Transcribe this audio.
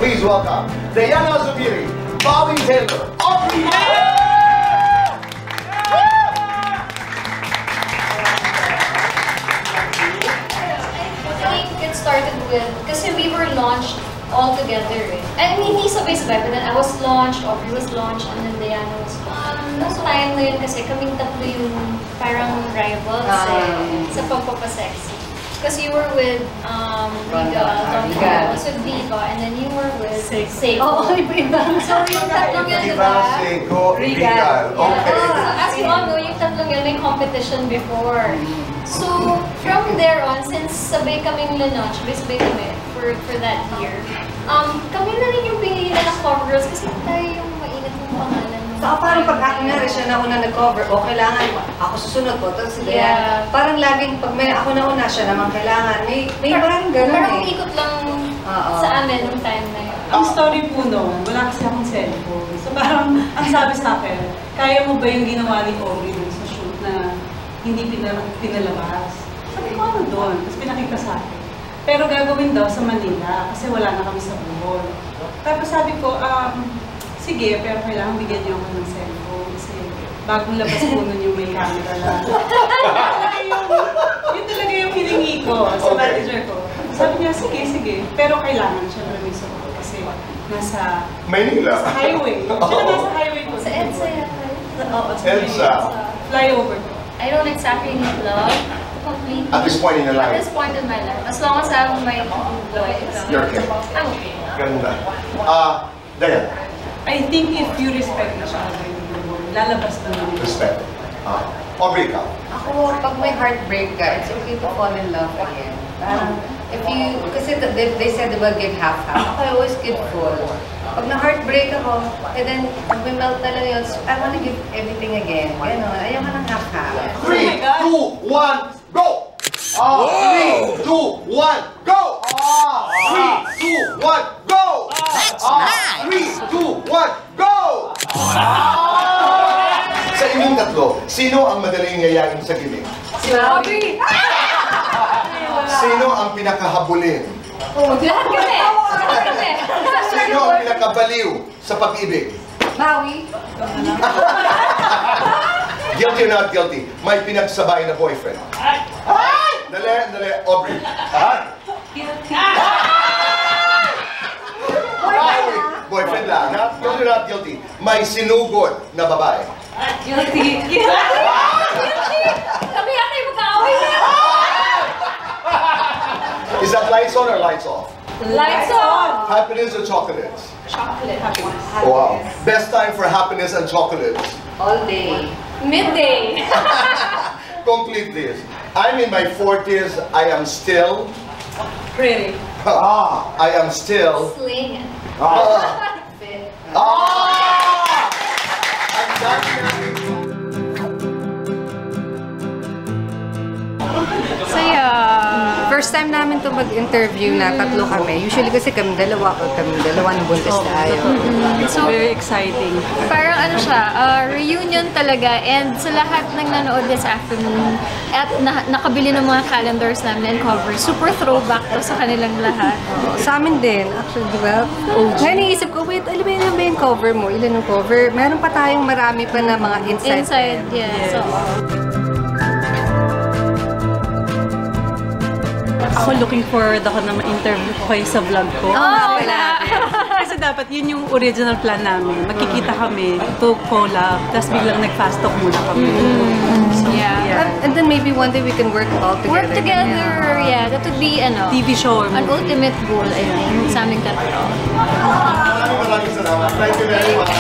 Please welcome Diana Zubiri, Bobby Taylor, Aubrey. I think it started with, kasi we were launched all together eh. I mean, hindi sabay-sabay, but then I was launched, Aubrey was launched, and then Diana was launched. Nasa time na yun kasi kaming tatlo yung parang rivals sa pagpapasexy. Because you were with Riga, so Diva, and then you were with Seiko. Oo, iba-iba. So yung tatlong yun, Diva, Seiko, Riga. Okay. So as you all know, yung tatlong yun may competition before. So from there on, since sabay kaming launch, sabay kami for that year, kami na rin yung pinili na ng cover girls kasi tayo yung mainit yung pangalan. So, parang pag nga rin siya nauna nag-cover, o kailangan ako susunod ko, tapos si Diana. Parang laging pag may ako nauna siya naman kailangan, may parang gano'n Parang ikot lang sa amin nung time na yun. Ang story po noon, wala kasi akong cellphone. So parang, ang sabi sa akin, kaya mo ba yung ginawa ni Aubrey dun sa shoot na hindi pinalabas? Sabi ko, ano doon? Tapos pinakita sa akin. Pero gagawin daw sa Manila kasi wala na kami sa Bohol. Tapos sabi ko, sige, pero kailangan bigyan niyo ako ng cellphone kasi bagong labas po nun yung may camera lang. Yun talaga yung hiningi ko sa manager ko. Sabi niya, sige. Pero kailangan siya permiso ko kasi nasa Manila. Sa highway. Siya nasa highway po. Sa EDSA yata. Oo, sa EDSA. Flyover ko. I don't exactly need love completely. At this point in your life? At this point in my life. As long as I have my boys. You're okay. I'm okay. Ganda. Diana. I think if you respect each other, lalabas na naman. Respect. Aubrey ka. Ako, pag may heartbreak ka, it's okay to fall in love again. If you, kasi they said diba give half-half. Ako, I always give full. Pag na-heartbreak ako, and then pag may melt talaga yun, so I wanna give everything again. Ganon, ayaw ka ng half-half. 3, 2, 1, go! 3, 2, 1, go! 3, 2, 1, go! 3, 2, 1, go! Sa inyong tatlo, sino ang madaling yayain sa gilid? Si Aubrey! Sino ang pinakahabulin? Lahat kami! Sino ang pinakabaliw sa pag-ibig? Maui? Guilty or not guilty? May pinagsabay na boyfriend. Dali, Aubrey. Boyfriend lang. Guilty or not guilty? May sinugod na babae. Guilty. Kami yata yung magkaaway na! Is that lights on or lights off? Lights on! Happiness or chocolates? Chocolate. Wow. Best time for happiness and chocolates? All day. Midday! Complete this. I'm in my 40s. I am still... Pretty. I am still... Slinging. Ang dami namin. Saya. First time namin to mag-interview na tatlo kami. Usually kasi kami dalawa ng buntis na ayaw. So, very exciting. Parang ano siya, reunion talaga, and sa lahat ng nanood this afternoon at nakabili ng mga calendars namin and covers, super throwback to sa kanilang lahat. Sa amin din, actually, di ba? Ngayon naisip ko, wait, alam ba yung cover mo? Ilan yung cover? Meron pa tayong marami pa na mga inside. Yeah. So, Ako looking forward ako na ma-interview ko kayo sa vlog ko. Kasi dapat yun yung original plan namin. Magkikita kami to collab, tapos biglang nag-fast talk muna kami. So, yeah. And then maybe one day we can work all together. Work together, yeah. That would be, TV show or an ultimate goal, I think, sa aming tatlo. Maraming salamat. Thank you very much.